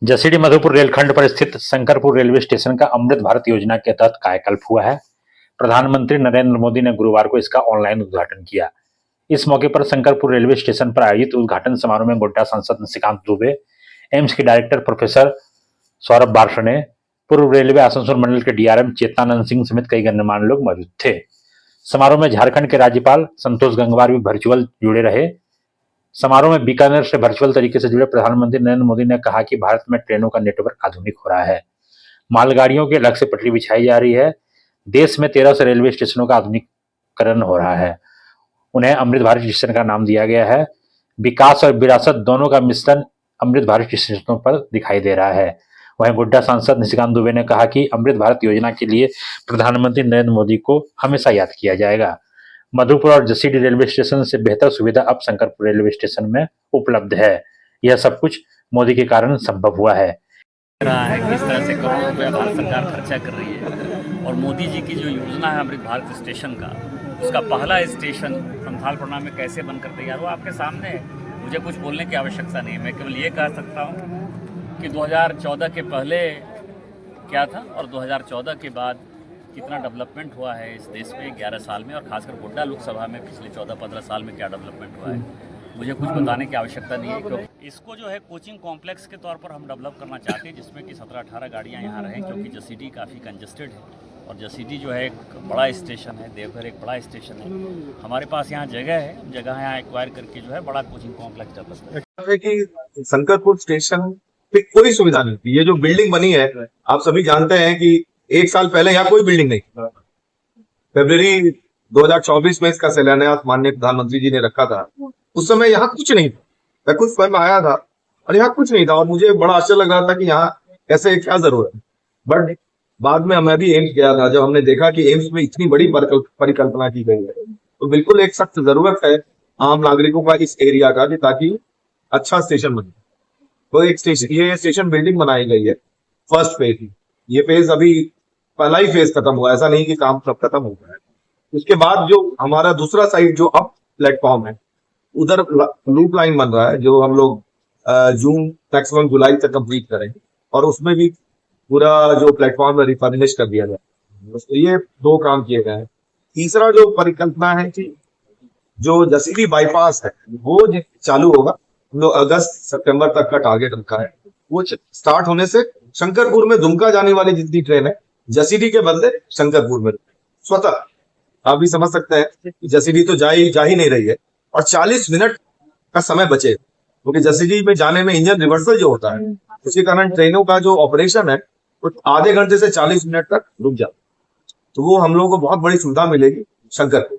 जसीडीह मधुपुर रेलखंड पर स्थित शंकरपुर रेलवे स्टेशन का अमृत भारत योजना के तहत कायाकल्प हुआ है। प्रधानमंत्री नरेंद्र मोदी ने गुरुवार को इसका ऑनलाइन उद्घाटन किया। इस मौके पर शंकरपुर रेलवे स्टेशन पर आयोजित उद्घाटन समारोह में गोड्डा सांसद निशिकांत दुबे, एम्स के डायरेक्टर प्रोफेसर सौरभ बारसने, पूर्व रेलवे आसनसोल मंडल के डीआरएम चेतनानंद सिंह समेत कई गणमान्य लोग मौजूद थे। समारोह में झारखंड के राज्यपाल संतोष गंगवार भी वर्चुअल जुड़े रहे। समारोह में बीकानेर से वर्चुअल तरीके से जुड़े प्रधानमंत्री नरेंद्र मोदी ने कहा कि भारत में ट्रेनों का नेटवर्क आधुनिक हो रहा है, मालगाड़ियों की अलग से पटरी बिछाई जा रही है। देश में 1300 रेलवे स्टेशनों का आधुनिकीकरण हो रहा है। उन्हें अमृत भारत स्टेशन का नाम दिया गया है। विकास और विरासत दोनों का मिश्रण अमृत भारत स्टेशनों पर दिखाई दे रहा है। वहीं गोड्डा सांसद निशिकांत दुबे ने कहा कि अमृत भारत योजना के लिए प्रधानमंत्री नरेंद्र मोदी को हमेशा याद किया जाएगा। मधुपुर और जसीडीह रेलवे स्टेशन से बेहतर सुविधा अब शंकरपुर रेलवे स्टेशन में उपलब्ध है। यह सब कुछ मोदी के कारण संभव हुआ है। रहा है किस तरह से करोड़ों रुपया भारत सरकार खर्चा कर रही है और मोदी जी की जो योजना है अमृत भारत स्टेशन का, उसका पहला स्टेशन संथालपरना में कैसे बनकर तैयार हुआ आपके सामने है। मुझे कुछ बोलने की आवश्यकता नहीं है, मैं केवल ये कह सकता हूँ कि 2014 के पहले क्या था और 2014 के बाद कितना डेवलपमेंट हुआ है इस देश में 11 साल में, और खासकर गोड्डा लोकसभा में पिछले 14-15 साल में क्या डेवलपमेंट हुआ है मुझे कुछ बताने की आवश्यकता नहीं है, क्योंकि इसको जो है कोचिंग कॉम्प्लेक्स के तौर पर हम डेवलप करना चाहते हैं, जिसमें कि 17-18 गाड़ियाँ यहाँ रहें, क्योंकि जसीडीह काफ़ी कंजेस्टेड है और जसीडीह जो है एक बड़ा स्टेशन है, देवघर एक बड़ा स्टेशन है। हमारे पास यहाँ जगह है, जगह यहाँ एक्वायर करके जो है बड़ा कोचिंग कॉम्प्लेक्स डेवलप है। कि शंकरपुर स्टेशन पे कोई सुविधा नहीं थी। ये जो बिल्डिंग बनी है, आप सभी जानते हैं कि 1 साल पहले यहाँ कोई बिल्डिंग नहीं थी। फरवरी 2024 में इसका शिलान्यास माननीय प्रधानमंत्री जी ने रखा था। उस समय यहाँ कुछ नहीं था। मैं खुद स्वयं आया था और यहाँ कुछ नहीं था और मुझे बड़ा आश्चर्य लग रहा था कि यहाँ कैसे क्या जरूरत है। बट बाद में मैं भी एम्स गया था, जब हमने देखा कि एम्स में इतनी बड़ी परिकल्पना की गई है, तो बिल्कुल एक सख्त जरूरत है आम नागरिकों का इस एरिया का, कि ताकि अच्छा स्टेशन बने। तो एक स्टेशन, ये स्टेशन बिल्डिंग बनाई गई है, फर्स्ट फेज। ये फेज अभी पहला ही फेज खत्म हुआ, ऐसा नहीं कि काम सब खत्म हो गया है। उसके बाद जो हमारा दूसरा साइड जो अप प्लेटफॉर्म है, उधर लूप लाइन बन रहा है, जो हम लोग जून मैक्सिमम जुलाई तक कंप्लीट करेंगे और उसमें भी पूरा जो प्लेटफॉर्म है रिफर्निश कर दिया जाए। तो ये 2 काम किए गए हैं। तीसरा जो परिकल्पना है कि जो जसीडीह बाईपास है वो चालू होगा, हम लोग अगस्त सितंबर तक का टारगेट रखा है। वो स्टार्ट होने से शंकरपुर में दुमका जाने वाली जितनी ट्रेन है, जसीडीह के बदले शंकरपुर में स्वतः, आप भी समझ सकते हैं कि जसीडीह तो जा ही नहीं रही है और 40 मिनट का समय बचे, क्योंकि जसीडीह में जाने में इंजन रिवर्सल जो होता है, उसके कारण ट्रेनों का जो ऑपरेशन है वो आधे घंटे से 40 मिनट तक रुक जाता है। तो वो हम लोगों को बहुत बड़ी सुविधा मिलेगी शंकरपुर।